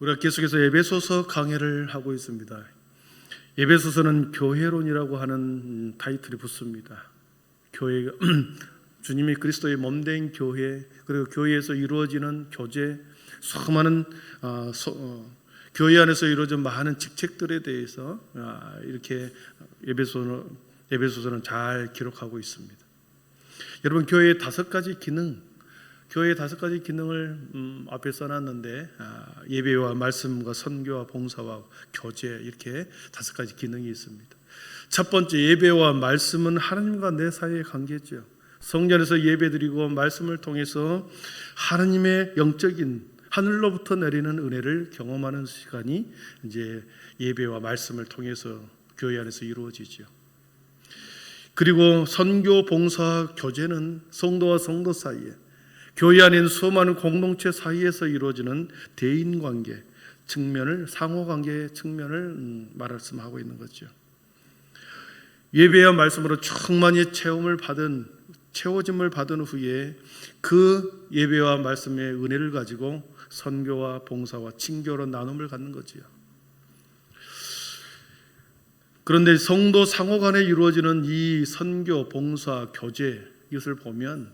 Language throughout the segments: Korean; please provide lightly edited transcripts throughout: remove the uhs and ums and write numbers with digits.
우리가 계속해서 에베소서 강해를 하고 있습니다. 에베소서는 교회론이라고 하는 타이틀이 붙습니다. 교회가 주님이 그리스도의 몸된 교회, 그리고 교회에서 이루어지는 교제, 수많은 교회 안에서 이루어진 많은 직책들에 대해서 이렇게 에베소서는 잘 기록하고 있습니다. 여러분, 교회의 5가지 기능을 앞에 써놨는데 예배와 말씀과 선교와 봉사와 교제, 이렇게 5가지 기능이 있습니다. 첫 번째, 예배와 말씀은 하나님과 내 사이의 관계죠. 성전에서 예배드리고 말씀을 통해서 하나님의 영적인 하늘로부터 내리는 은혜를 경험하는 시간이 이제 예배와 말씀을 통해서 교회 안에서 이루어지죠. 그리고 선교, 봉사, 교제는 성도와 성도 사이에, 교회 안에 있는 수많은 공동체 사이에서 이루어지는 대인관계 측면을, 상호관계 측면을 말씀하고 있는 거죠. 예배와 말씀으로 충만히 채워짐을 받은 후에 그 예배와 말씀의 은혜를 가지고 선교와 봉사와 친교로 나눔을 갖는 거지요. 그런데 성도 상호 간에 이루어지는 이 선교, 봉사, 교제, 이것을 보면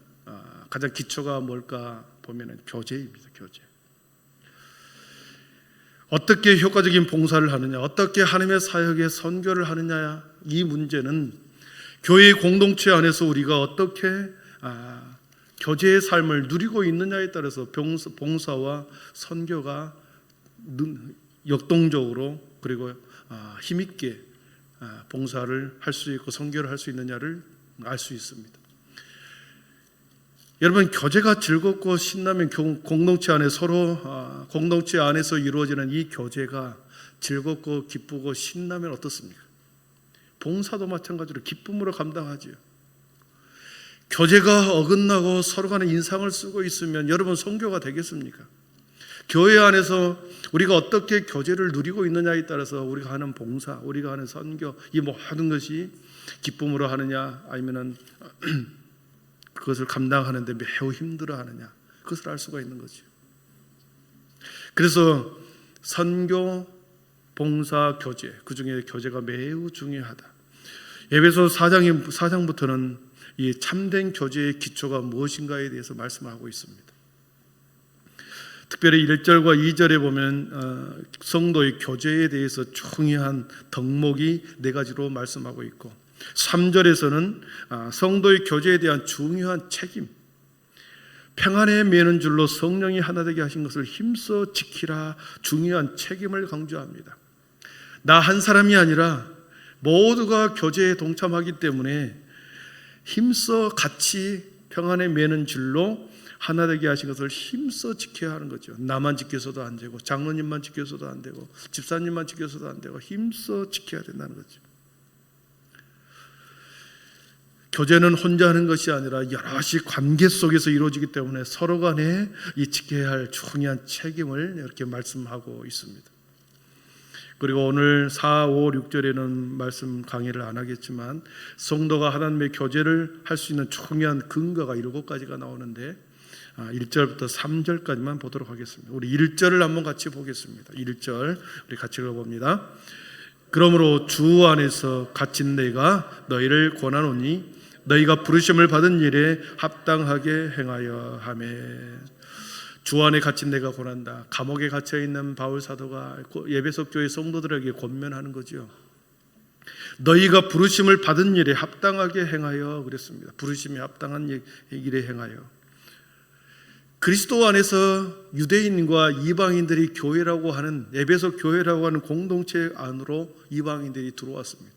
가장 기초가 뭘까 보면 교제입니다. 교제. 어떻게 효과적인 봉사를 하느냐, 어떻게 하나님의 사역에 선교를 하느냐, 이 문제는 교회의 공동체 안에서 우리가 어떻게 교제의 삶을 누리고 있느냐에 따라서 봉사와 선교가 역동적으로 그리고 힘있게 봉사를 할 수 있고 선교를 할 수 있느냐를 알 수 있습니다. 여러분, 교제가 즐겁고 신나면 공동체 안에 공동체 안에서 이루어지는 이 교제가 즐겁고 기쁘고 신나면 어떻습니까? 봉사도 마찬가지로 기쁨으로 감당하지요. 교제가 어긋나고 서로 간에 인상을 쓰고 있으면 여러분, 선교가 되겠습니까? 교회 안에서 우리가 어떻게 교제를 누리고 있느냐에 따라서 우리가 하는 봉사, 우리가 하는 선교, 이 모든 것이 기쁨으로 하느냐 아니면은 그것을 감당하는데 매우 힘들어 하느냐, 그것을 알 수가 있는 거죠. 그래서 선교, 봉사, 교제, 그 중에 교제가 매우 중요하다. 에베소 4장부터는 이 참된 교제의 기초가 무엇인가에 대해서 말씀하고 있습니다. 특별히 1절과 2절에 보면 성도의 교제에 대해서 중요한 덕목이 4가지로 말씀하고 있고, 3절에서는 성도의 교제에 대한 중요한 책임, 평안에 매는 줄로 성령이 하나 되게 하신 것을 힘써 지키라, 중요한 책임을 강조합니다. 나 한 사람이 아니라 모두가 교제에 동참하기 때문에 힘써 같이 평안에 매는 줄로 하나 되게 하신 것을 힘써 지켜야 하는 거죠. 나만 지켜서도 안 되고, 장로님만 지켜서도 안 되고, 집사님만 지켜서도 안 되고, 힘써 지켜야 된다는 거죠. 교제는 혼자 하는 것이 아니라 여럿이 관계 속에서 이루어지기 때문에 서로 간에 이 지켜야 할 중요한 책임을 이렇게 말씀하고 있습니다. 그리고 오늘 4, 5, 6절에는 말씀 강의를 안 하겠지만 성도가 하나님의 교제를 할 수 있는 중요한 근거가 7가지가 나오는데 1절부터 3절까지만 보도록 하겠습니다. 우리 1절을 한번 같이 보겠습니다. 1절 우리 같이 읽어봅니다. 그러므로 주 안에서 갇힌 내가 너희를 권하노니 너희가 부르심을 받은 일에 합당하게 행하여 하매. 주 안에 갇힌 내가 권한다. 감옥에 갇혀있는 바울 사도가 에베소 교회 성도들에게 권면하는 거죠. 너희가 부르심을 받은 일에 합당하게 행하여 그랬습니다. 부르심에 합당한 일에 행하여. 그리스도 안에서 유대인과 이방인들이 교회라고 하는, 에베소 교회라고 하는 공동체 안으로 이방인들이 들어왔습니다.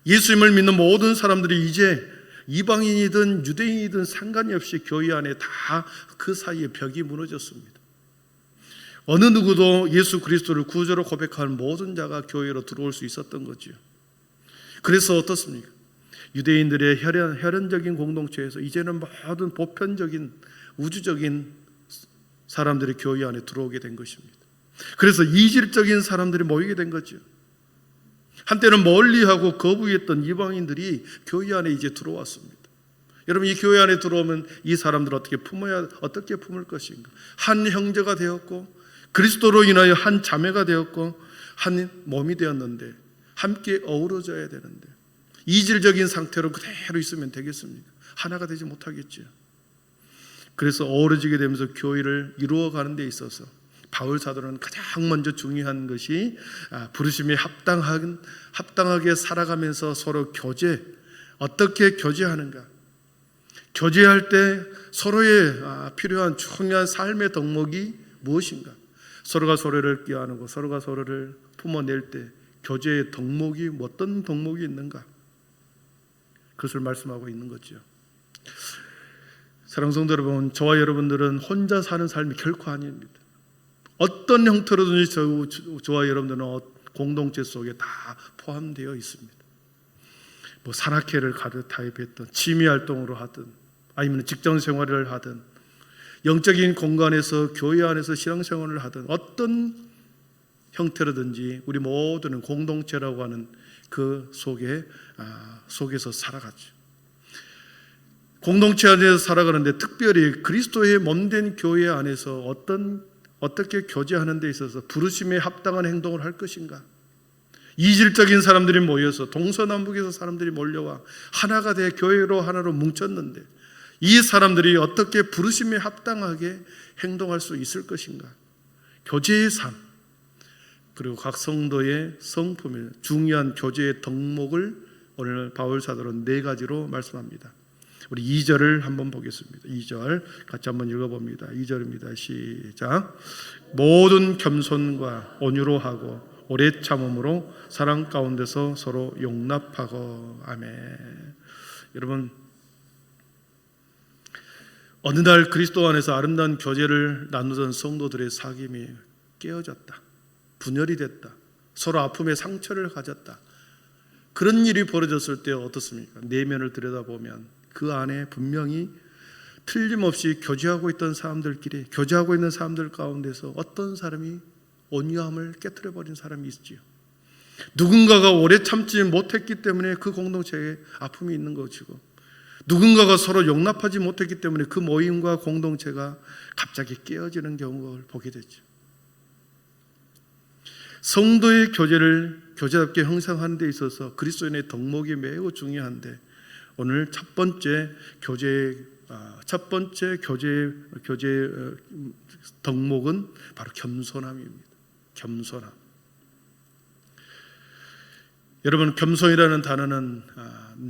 예수님을 믿는 모든 사람들이 이제 이방인이든 유대인이든 상관이 없이 교회 안에 다 그 사이에 벽이 무너졌습니다. 어느 누구도 예수 그리스도를 구주로 고백하는 모든 자가 교회로 들어올 수 있었던 거죠. 그래서 어떻습니까? 유대인들의 혈연적인 공동체에서 이제는 모든 보편적인 우주적인 사람들이 교회 안에 들어오게 된 것입니다. 그래서 이질적인 사람들이 모이게 된 거죠. 한때는 멀리하고 거부했던 이방인들이 교회 안에 이제 들어왔습니다. 여러분, 이 교회 안에 들어오면 이 사람들을 어떻게 품을 것인가? 한 형제가 되었고 그리스도로 인하여 한 자매가 되었고 한 몸이 되었는데 함께 어우러져야 되는데 이질적인 상태로 그대로 있으면 되겠습니까? 하나가 되지 못하겠죠. 그래서 어우러지게 되면서 교회를 이루어가는 데 있어서 바울 사도는 가장 먼저 중요한 것이 부르심에 합당하게 살아가면서 서로 어떻게 교제하는가, 교제할 때 서로의 필요한 중요한 삶의 덕목이 무엇인가, 서로가 서로를 껴안고 서로가 서로를 품어낼 때 교제의 덕목이 어떤 덕목이 있는가, 그것을 말씀하고 있는 거죠. 사랑하는 성도 여러분, 저와 여러분들은 혼자 사는 삶이 결코 아닙니다. 어떤 형태로든지 저와 여러분들은 공동체 속에 다 포함되어 있습니다. 뭐 산악회를 가입했든 취미 활동으로 하든 아니면 직장 생활을 하든 영적인 공간에서 교회 안에서 신앙생활을 하든 어떤 형태로든지 우리 모두는 공동체라고 하는 그 속에서 살아가죠. 공동체 안에서 살아가는데 특별히 그리스도의 몸된 교회 안에서 어떻게 교제하는 데 있어서 부르심에 합당한 행동을 할 것인가, 이질적인 사람들이 모여서 동서남북에서 사람들이 몰려와 하나가 돼 교회로 하나로 뭉쳤는데 이 사람들이 어떻게 부르심에 합당하게 행동할 수 있을 것인가, 교제의 삶, 그리고 각 성도의 성품의 중요한 교제의 덕목을 오늘 바울 사도는 4가지로 말씀합니다. 우리 2절을 한번 보겠습니다. 2절 같이 한번 읽어봅니다. 2절입니다. 시작. 모든 겸손과 온유로 하고 오래 참음으로 사랑 가운데서 서로 용납하고. 아멘. 여러분, 어느 날 그리스도 안에서 아름다운 교제를 나누던 성도들의 사귐이 깨어졌다, 분열이 됐다, 서로 아픔의 상처를 가졌다, 그런 일이 벌어졌을 때 어떻습니까? 내면을 들여다보면 그 안에 분명히 틀림없이 교제하고 있던 사람들끼리, 교제하고 있는 사람들 가운데서 어떤 사람이 온유함을 깨트려버린 사람이 있지요. 누군가가 오래 참지 못했기 때문에 그 공동체에 아픔이 있는 것이고, 누군가가 서로 용납하지 못했기 때문에 그 모임과 공동체가 갑자기 깨어지는 경우를 보게 되죠. 성도의 교제를 교제답게 형성하는 데 있어서 그리스도인의 덕목이 매우 중요한데, 오늘 첫 번째 교제 덕목은 바로 겸손함입니다. 겸손함. 여러분, 겸손이라는 단어는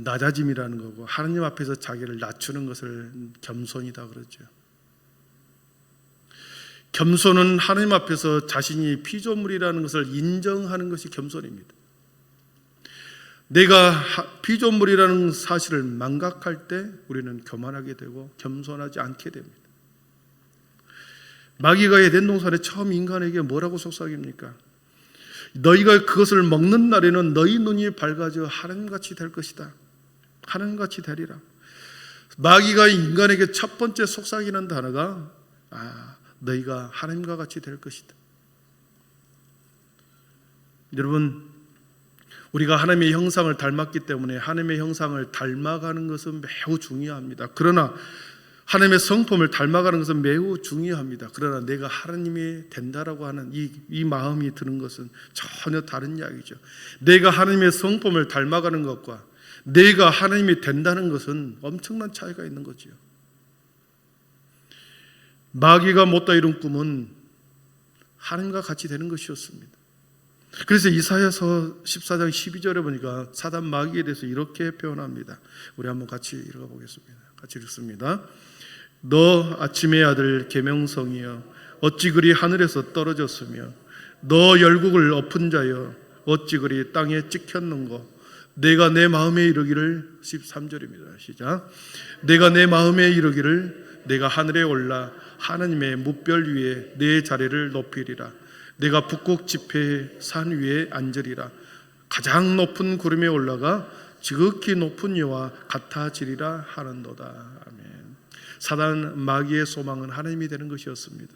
낮아짐이라는 거고, 하나님 앞에서 자기를 낮추는 것을 겸손이다 그러죠. 겸손은 하나님 앞에서 자신이 피조물이라는 것을 인정하는 것이 겸손입니다. 내가 피조물이라는 사실을 망각할 때 우리는 교만하게 되고 겸손하지 않게 됩니다. 마귀가 에덴 동산에 처음 인간에게 뭐라고 속삭입니까? 너희가 그것을 먹는 날에는 너희 눈이 밝아져 하나님같이 될 것이다. 하나님같이 되리라. 마귀가 인간에게 첫 번째 속삭이는 단어가 너희가 하나님과 같이 될 것이다. 여러분, 우리가 하나님의 형상을 닮았기 때문에 하나님의 형상을 닮아가는 것은 매우 중요합니다. 그러나 하나님의 성품을 닮아가는 것은 매우 중요합니다. 그러나 내가 하나님이 된다라고 하는 이 마음이 드는 것은 전혀 다른 이야기죠. 내가 하나님의 성품을 닮아가는 것과 내가 하나님이 된다는 것은 엄청난 차이가 있는 거죠. 마귀가 못다 이룬 꿈은 하나님과 같이 되는 것이었습니다. 그래서 이사야서 14장 12절에 보니까 사단 마귀에 대해서 이렇게 표현합니다. 우리 한번 같이 읽어보겠습니다. 같이 읽습니다. 너 아침의 아들 계명성이여, 어찌 그리 하늘에서 떨어졌으며, 너 열국을 엎은 자여, 어찌 그리 땅에 찍혔는고. 내가 내 마음에 이르기를, 13절입니다. 시작. 내가 내 마음에 이르기를, 내가 하늘에 올라 하나님의 뭇별 위에 내 자리를 높이리라. 내가 북극 지폐의 산 위에 앉으리라. 가장 높은 구름에 올라가 지극히 높은 이와 같아지리라 하는도다. 아멘. 사단 마귀의 소망은 하나님이 되는 것이었습니다.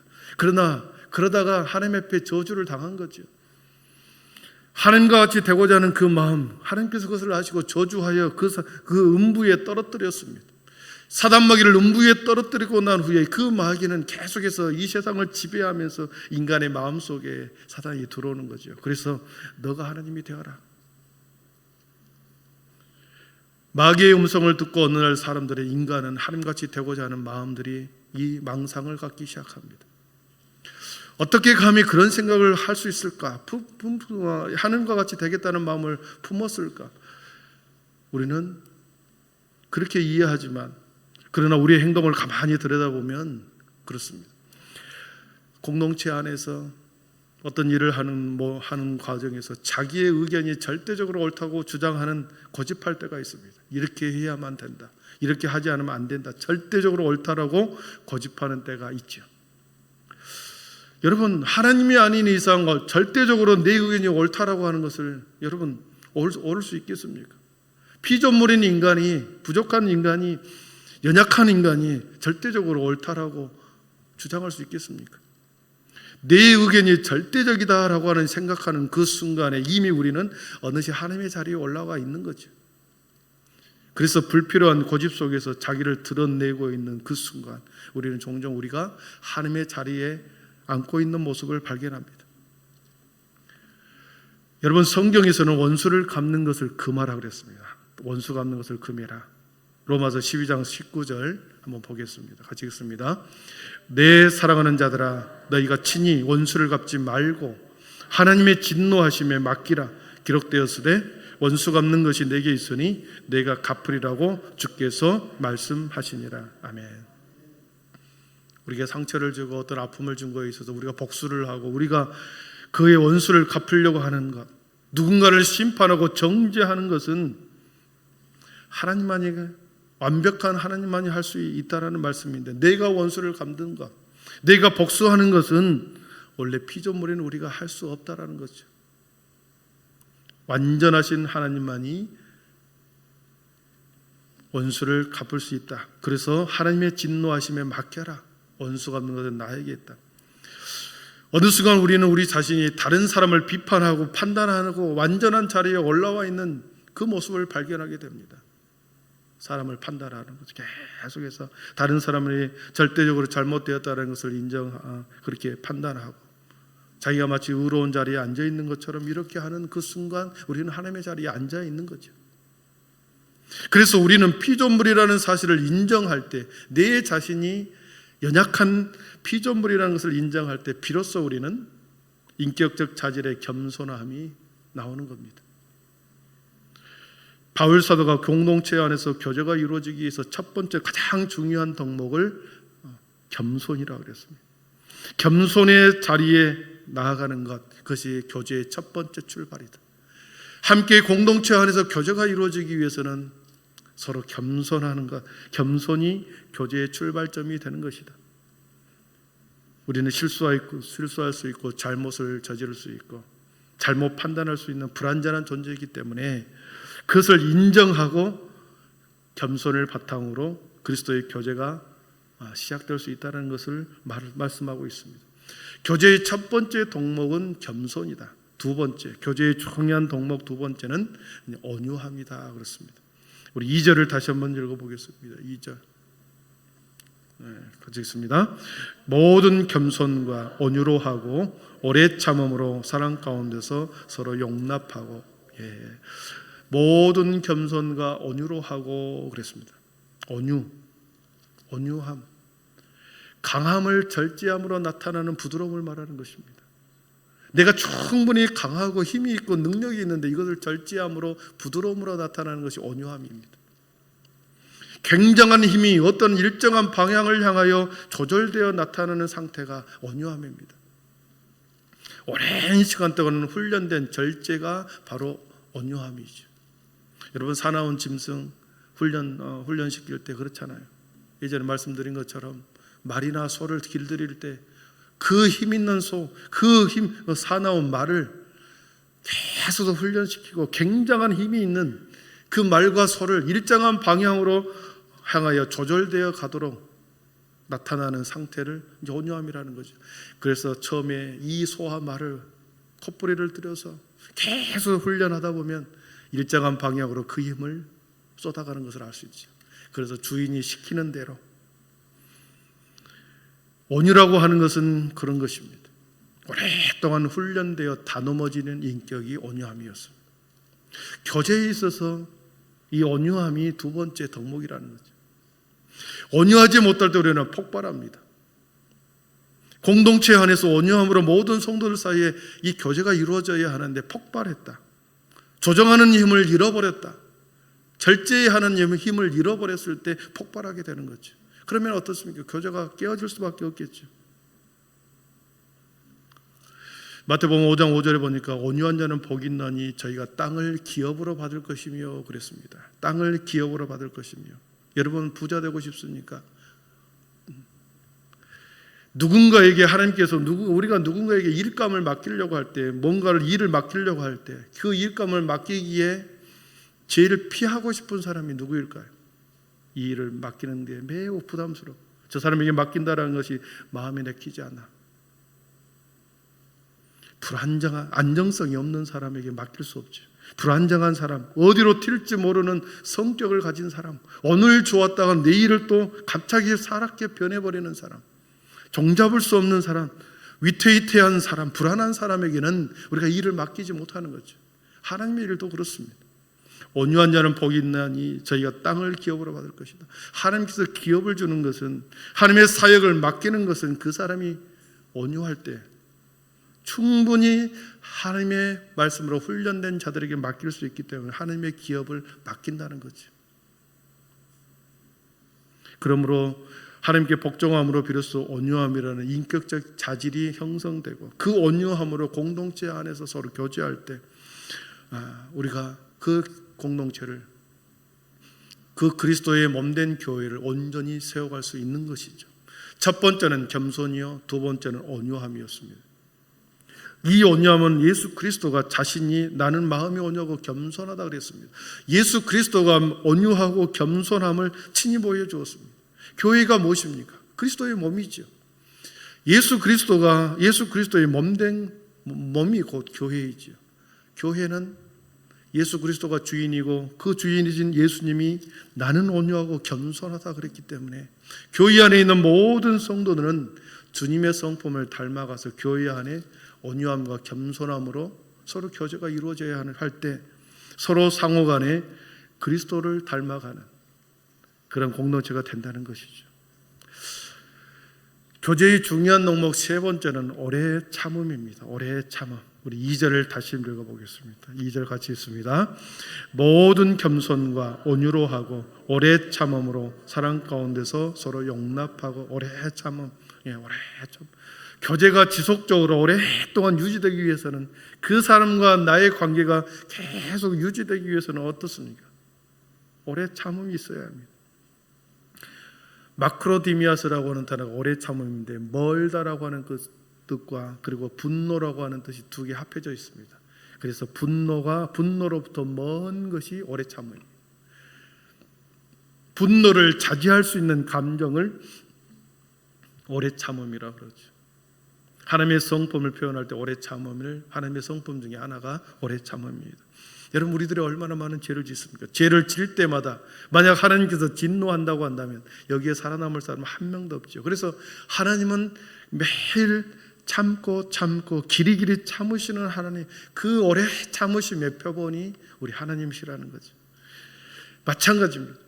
그러다가 하나님 앞에 저주를 당한 거죠. 하나님과 같이 되고자 하는 그 마음, 하나님께서 그것을 아시고 저주하여 그 음부에 떨어뜨렸습니다. 사단 마귀를 음부에 떨어뜨리고 난 후에 그 마귀는 계속해서 이 세상을 지배하면서 인간의 마음속에 사단이 들어오는 거죠. 그래서 너가 하나님이 되어라. 마귀의 음성을 듣고 어느 날 사람들의 인간은 하나님같이 되고자 하는 마음들이 이 망상을 갖기 시작합니다. 어떻게 감히 그런 생각을 할 수 있을까? 하나님과 같이 되겠다는 마음을 품었을까? 우리는 그렇게 이해하지만 그러나 우리의 행동을 가만히 들여다보면 그렇습니다. 공동체 안에서 어떤 일을 하는 과정에서 자기의 의견이 절대적으로 옳다고 주장하는 고집할 때가 있습니다. 이렇게 해야만 된다. 이렇게 하지 않으면 안 된다. 절대적으로 옳다라고 고집하는 때가 있죠. 여러분, 하나님이 아닌 이상 절대적으로 내 의견이 옳다라고 하는 것을 여러분 옳을 수 있겠습니까? 피조물인 인간이, 부족한 인간이, 연약한 인간이 절대적으로 옳다라고 주장할 수 있겠습니까? 내 의견이 절대적이다라고 하는 생각하는 그 순간에 이미 우리는 어느새 하나님의 자리에 올라가 있는 거죠. 그래서 불필요한 고집 속에서 자기를 드러내고 있는 그 순간 우리는 종종 우리가 하나님의 자리에 앉고 있는 모습을 발견합니다. 여러분, 성경에서는 원수를 갚는 것을 금하라 그랬습니다. 원수 갚는 것을 금해라. 로마서 12장 19절 한번 보겠습니다. 같이 읽습니다. 내 사랑하는 자들아, 너희가 친히 원수를 갚지 말고 하나님의 진노하심에 맡기라. 기록되었으되 원수 갚는 것이 내게 있으니 내가 갚으리라고 주께서 말씀하시니라. 아멘. 우리가 상처를 주고 어떤 아픔을 준 거에 있어서 우리가 복수를 하고 우리가 그의 원수를 갚으려고 하는 것, 누군가를 심판하고 정죄하는 것은 하나님만이, 완벽한 하나님만이 할 수 있다라는 말씀인데, 내가 원수를 갚는 것, 내가 복수하는 것은 원래 피조물인 우리가 할 수 없다라는 거죠. 완전하신 하나님만이 원수를 갚을 수 있다. 그래서 하나님의 진노하심에 맡겨라. 원수 갚는 것은 나에게 있다. 어느 순간 우리는 우리 자신이 다른 사람을 비판하고 판단하고 완전한 자리에 올라와 있는 그 모습을 발견하게 됩니다. 사람을 판단하는 거죠. 계속해서 다른 사람이 절대적으로 잘못되었다는 것을 그렇게 판단하고 자기가 마치 의로운 자리에 앉아 있는 것처럼 이렇게 하는 그 순간 우리는 하나님의 자리에 앉아 있는 거죠. 그래서 우리는 피조물이라는 사실을 인정할 때, 내 자신이 연약한 피조물이라는 것을 인정할 때 비로소 우리는 인격적 자질의 겸손함이 나오는 겁니다. 바울 사도가 공동체 안에서 교제가 이루어지기 위해서 첫 번째 가장 중요한 덕목을 겸손이라고 그랬습니다. 겸손의 자리에 나아가는 것, 그것이 교제의 첫 번째 출발이다. 함께 공동체 안에서 교제가 이루어지기 위해서는 서로 겸손하는 것, 겸손이 교제의 출발점이 되는 것이다. 우리는 실수할 수 있고 잘못을 저지를 수 있고 잘못 판단할 수 있는 불완전한 존재이기 때문에 그것을 인정하고 겸손을 바탕으로 그리스도의 교제가 시작될 수 있다는 것을 말씀하고 있습니다. 교제의 첫 번째 덕목은 겸손이다. 두 번째, 교제의 중요한 덕목 두 번째는 온유함이다 그렇습니다. 우리 2절을 다시 한번 읽어보겠습니다. 2절 같이 읽습니다. 모든 겸손과 온유로 하고 오래 참음으로 사랑 가운데서 서로 용납하고, 모든 겸손과 온유로 하고 그랬습니다. 온유함, 강함을 절제함으로 나타나는 부드러움을 말하는 것입니다. 내가 충분히 강하고 힘이 있고 능력이 있는데 이것을 절제함으로 부드러움으로 나타나는 것이 온유함입니다. 굉장한 힘이 어떤 일정한 방향을 향하여 조절되어 나타나는 상태가 온유함입니다. 오랜 시간 동안 훈련된 절제가 바로 온유함이죠. 여러분, 사나운 짐승 훈련시킬 때 그렇잖아요. 예전에 말씀드린 것처럼 말이나 소를 길들일 때 그 힘 있는 소, 그 사나운 말을 계속 훈련시키고 굉장한 힘이 있는 그 말과 소를 일정한 방향으로 향하여 조절되어 가도록 나타나는 상태를 온유함이라는 거죠. 그래서 처음에 이 소와 말을 콧부리를 들여서 계속 훈련하다 보면 일정한 방향으로 그 힘을 쏟아가는 것을 알 수 있죠. 그래서 주인이 시키는 대로. 온유라고 하는 것은 그런 것입니다. 오랫동안 훈련되어 다넘어지는 인격이 온유함이었습니다. 교제에 있어서 이 온유함이 두 번째 덕목이라는 거죠. 온유하지 못할 때 우리는 폭발합니다. 공동체 안에서 온유함으로 모든 성도들 사이에 이 교제가 이루어져야 하는데 폭발했다. 조정하는 힘을 잃어버렸다. 절제하는 힘을 잃어버렸을 때 폭발하게 되는 거죠. 그러면 어떻습니까? 교제가 깨어질 수밖에 없겠죠. 마태복음 5장 5절에 보니까 온유한 자는 복이 있나니 저희가 땅을 기업으로 받을 것이며 그랬습니다. 땅을 기업으로 받을 것이며. 여러분 부자 되고 싶습니까? 누군가에게 하나님께서 우리가 누군가에게 일감을 맡기려고 할 때, 뭔가를 일을 맡기려고 할 때 그 일감을 맡기기에 제일 피하고 싶은 사람이 누구일까요? 이 일을 맡기는 게 매우 부담스러워. 저 사람에게 맡긴다는 것이 마음에 내키지 않아. 불안정한, 안정성이 없는 사람에게 맡길 수 없죠. 불안정한 사람, 어디로 튈지 모르는 성격을 가진 사람, 오늘 좋았다가 내일을 또 갑자기 사납게 변해버리는 사람, 종잡을 수 없는 사람, 위태위태한 사람, 불안한 사람에게는 우리가 일을 맡기지 못하는 거죠. 하나님의 일도 그렇습니다. 온유한 자는 복이 있나니 저희가 땅을 기업으로 받을 것이다. 하나님께서 기업을 주는 것은, 하나님의 사역을 맡기는 것은 그 사람이 온유할 때 충분히 하나님의 말씀으로 훈련된 자들에게 맡길 수 있기 때문에 하나님의 기업을 맡긴다는 거죠. 그러므로 하나님께 복종함으로 비로소 온유함이라는 인격적 자질이 형성되고, 그 온유함으로 공동체 안에서 서로 교제할 때 우리가 그 공동체를, 그 그리스도의 몸된 교회를 온전히 세워갈 수 있는 것이죠. 첫 번째는 겸손이요, 두 번째는 온유함이었습니다. 이 온유함은 예수 그리스도가 자신이 나는 마음이 온유하고 겸손하다 그랬습니다. 예수 그리스도가 온유하고 겸손함을 친히 보여주었습니다. 교회가 무엇입니까? 그리스도의 몸이죠. 예수 그리스도의 몸된 몸이 곧 교회이죠. 교회는 예수 그리스도가 주인이고 그 주인이신 예수님이 나는 온유하고 겸손하다 그랬기 때문에 교회 안에 있는 모든 성도들은 주님의 성품을 닮아가서 교회 안에 온유함과 겸손함으로 서로 교제가 이루어져야 할 때 서로 상호간에 그리스도를 닮아가는 그런 공동체가 된다는 것이죠. 교제의 중요한 덕목 세 번째는 오래 참음입니다. 오래 참음. 우리 2절을 다시 읽어보겠습니다. 2절 같이 읽습니다. 모든 겸손과 온유로 하고 오래 참음으로 사랑 가운데서 서로 용납하고 오래 참음. 오래 참. 교제가 지속적으로 오랫동안 유지되기 위해서는, 그 사람과 나의 관계가 계속 유지되기 위해서는 어떻습니까? 오래 참음이 있어야 합니다. 마크로디미아스라고 하는 단어가 오래 참음인데, 멀다라고 하는 그 뜻과 그리고 분노라고 하는 뜻이 두 개 합해져 있습니다. 그래서 분노로부터 먼 것이 오래 참음입니다. 분노를 자제할 수 있는 감정을 오래 참음이라고 그러죠. 하나님의 성품을 표현할 때 오래 참음을, 하나님의 성품 중에 하나가 오래 참음입니다. 여러분, 우리들이 얼마나 많은 죄를 짓습니까? 죄를 질 때마다 만약 하나님께서 진노한다고 한다면 여기에 살아남을 사람은 한 명도 없죠. 그래서 하나님은 매일 참고 길이길이 참으시는 하나님, 그 오래 참으심의 표본이 우리 하나님이시라는 거죠. 마찬가지입니다.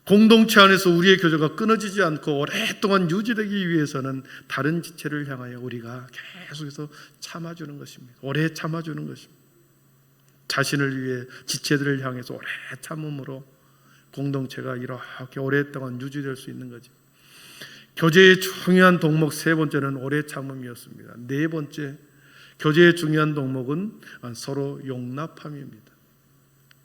공동체 안에서 우리의 교제가 끊어지지 않고 오랫동안 유지되기 위해서는 다른 지체를 향하여 우리가 계속해서 참아주는 것입니다. 오래 참아주는 것입니다. 자신을 위해 지체들을 향해서 오래 참음으로 공동체가 이렇게 오랫동안 유지될 수 있는 거죠. 교제의 중요한 덕목 세 번째는 오래 참음이었습니다. 네 번째, 교제의 중요한 덕목은 서로 용납함입니다.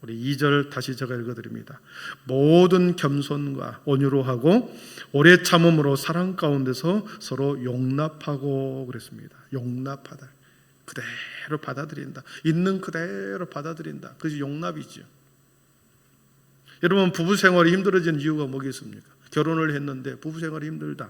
우리 2절 다시 제가 읽어드립니다. 모든 겸손과 온유로 하고 오래 참음으로 사랑 가운데서 서로 용납하고 그랬습니다. 용납하다, 그대로 받아들인다, 있는 그대로 받아들인다. 그것이 용납이죠. 여러분, 부부 생활이 힘들어지는 이유가 뭐겠습니까? 결혼을 했는데 부부 생활이 힘들다.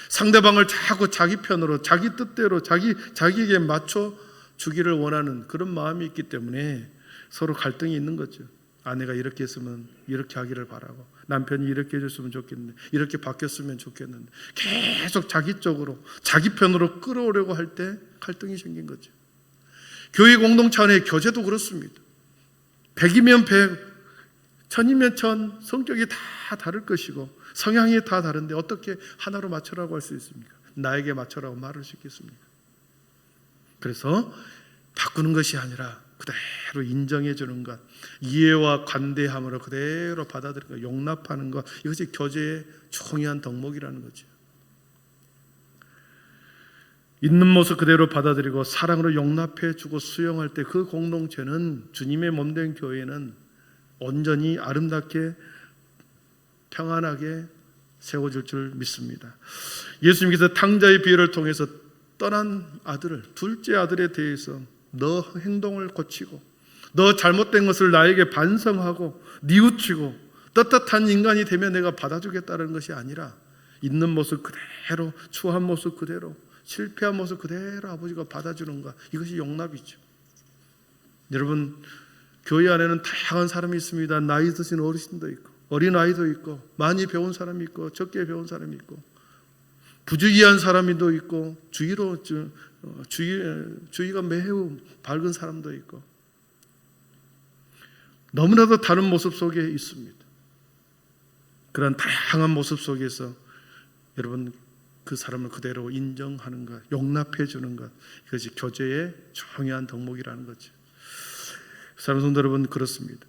상대방을 자꾸 자기 편으로, 자기 뜻대로, 자기에게 맞춰 주기를 원하는 그런 마음이 있기 때문에 서로 갈등이 있는 거죠. 아내가 이렇게 했으면 이렇게 하기를 바라고, 남편이 이렇게 해줬으면 좋겠는데, 이렇게 바뀌었으면 좋겠는데, 계속 자기 쪽으로, 자기 편으로 끌어오려고 할 때 갈등이 생긴 거죠. 교회 공동체 안의 교제도 그렇습니다. 100이면 100, 1000이면 1000, 성격이 다 다를 것이고 성향이 다 다른데 어떻게 하나로 맞춰라고 할 수 있습니까? 나에게 맞춰라고 말할 수 있겠습니까? 그래서 바꾸는 것이 아니라 그대로 인정해 주는 것, 이해와 관대함으로 그대로 받아들이는 것, 용납하는 것, 이것이 교제의 중요한 덕목이라는 거죠. 있는 모습 그대로 받아들이고 사랑으로 용납해 주고 수용할 때 그 공동체는, 주님의 몸된 교회는 온전히 아름답게 평안하게 세워질 줄 믿습니다. 예수님께서 탕자의 비유를 통해서 떠난 아들을, 둘째 아들에 대해서 너 행동을 고치고 너 잘못된 것을 나에게 반성하고 뉘우치고 떳떳한 인간이 되면 내가 받아주겠다는 것이 아니라 있는 모습 그대로, 추한 모습 그대로, 실패한 모습 그대로 아버지가 받아주는 것, 이것이 용납이죠. 여러분, 교회 안에는 다양한 사람이 있습니다. 나이 드신 어르신도 있고 어린아이도 있고 많이 배운 사람이 있고 적게 배운 사람이 있고 부주의한 사람도 있고 주의가 매우 밝은 사람도 있고 너무나도 다른 모습 속에 있습니다. 그런 다양한 모습 속에서 여러분 그 사람을 그대로 인정하는 것, 용납해 주는 것, 이것이 교제의 중요한 덕목이라는 거죠. 사랑하는 성도 여러분, 그렇습니다.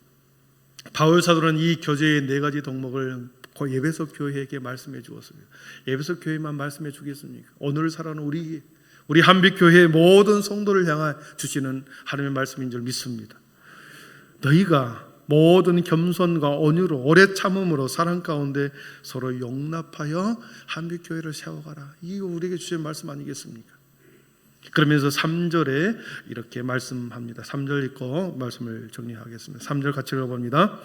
바울 사도는 이 교제의 4가지 덕목을 에베소 교회에게 말씀해 주었습니다. 에베소 교회만 말씀해 주겠습니까? 오늘 살아가는 우리 한빛교회의 모든 성도를 향해 주시는 하나님의 말씀인 줄 믿습니다. 너희가 모든 겸손과 온유로 오래 참음으로 사랑 가운데 서로 용납하여 한빛교회를 세워가라. 이거 우리에게 주신 말씀 아니겠습니까? 그러면서 3절에 이렇게 말씀합니다. 3절 읽고 말씀을 정리하겠습니다. 3절 같이 읽어봅니다.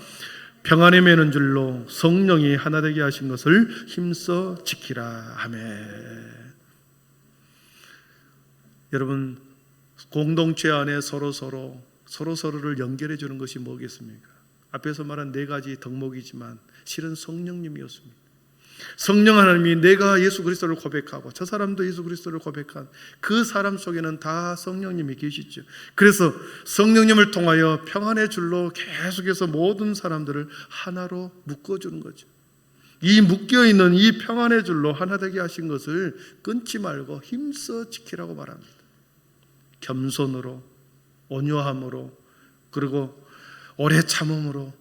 평안에 매는 줄로 성령이 하나 되게 하신 것을 힘써 지키라. 아멘. 여러분, 공동체 안에 서로를 연결해 주는 것이 뭐겠습니까? 앞에서 말한 4가지 덕목이지만 실은 성령님이었습니다. 성령 하나님이 내가 예수 그리스도를 고백하고 저 사람도 예수 그리스도를 고백한 그 사람 속에는 다 성령님이 계시죠. 그래서 성령님을 통하여 평안의 줄로 계속해서 모든 사람들을 하나로 묶어주는 거죠. 이 묶여있는 이 평안의 줄로 하나 되게 하신 것을 끊지 말고 힘써 지키라고 말합니다. 겸손으로, 온유함으로, 그리고 오래 참음으로,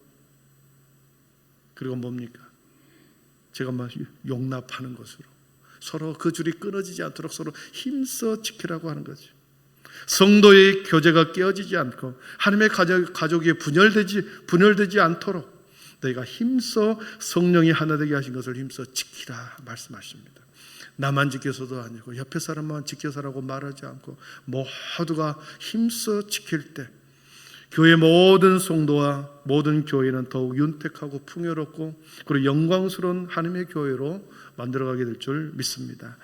그리고 뭡니까? 제가 막 용납하는 것으로 서로 그 줄이 끊어지지 않도록 서로 힘써 지키라고 하는 거죠. 성도의 교제가 깨어지지 않고 하나님의 가족이 분열되지 않도록 너희가 힘써 성령이 하나 되게 하신 것을 힘써 지키라 말씀하십니다. 나만 지켜서도 아니고 옆에 사람만 지켜서라고 말하지 않고 모두가 힘써 지킬 때 교회 모든 성도와 모든 교회는 더욱 윤택하고 풍요롭고 그리고 영광스러운 하나님의 교회로 만들어가게 될 줄 믿습니다.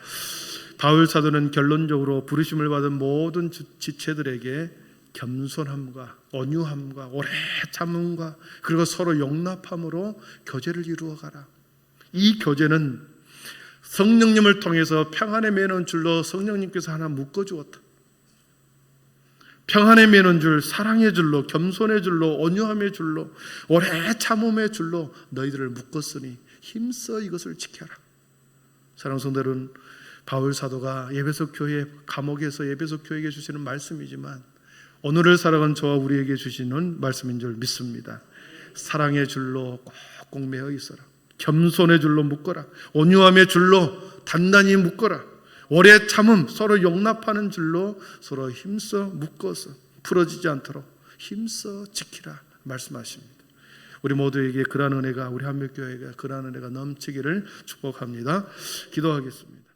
바울 사도는 결론적으로 부르심을 받은 모든 지체들에게 겸손함과 온유함과 오래 참음과 그리고 서로 용납함으로 교제를 이루어가라. 이 교제는 성령님을 통해서 평안에 매는 줄로 성령님께서 하나 묶어주었다. 평안에 매는 줄, 사랑의 줄로, 겸손의 줄로, 온유함의 줄로, 오래 참음의 줄로 너희들을 묶었으니 힘써 이것을 지켜라. 사랑하는 성도들은 바울 사도가 에베소 교회 감옥에서 에베소 교회에게 주시는 말씀이지만 오늘을 살아간 저와 우리에게 주시는 말씀인 줄 믿습니다. 사랑의 줄로 꼭꼭 매어 있어라. 겸손의 줄로 묶어라. 온유함의 줄로 단단히 묶어라. 오래 참음, 서로 용납하는 줄로 서로 힘써 묶어서 풀어지지 않도록 힘써 지키라 말씀하십니다. 우리 모두에게 그러한 은혜가, 우리 한빛교회가 그러한 은혜가 넘치기를 축복합니다. 기도하겠습니다.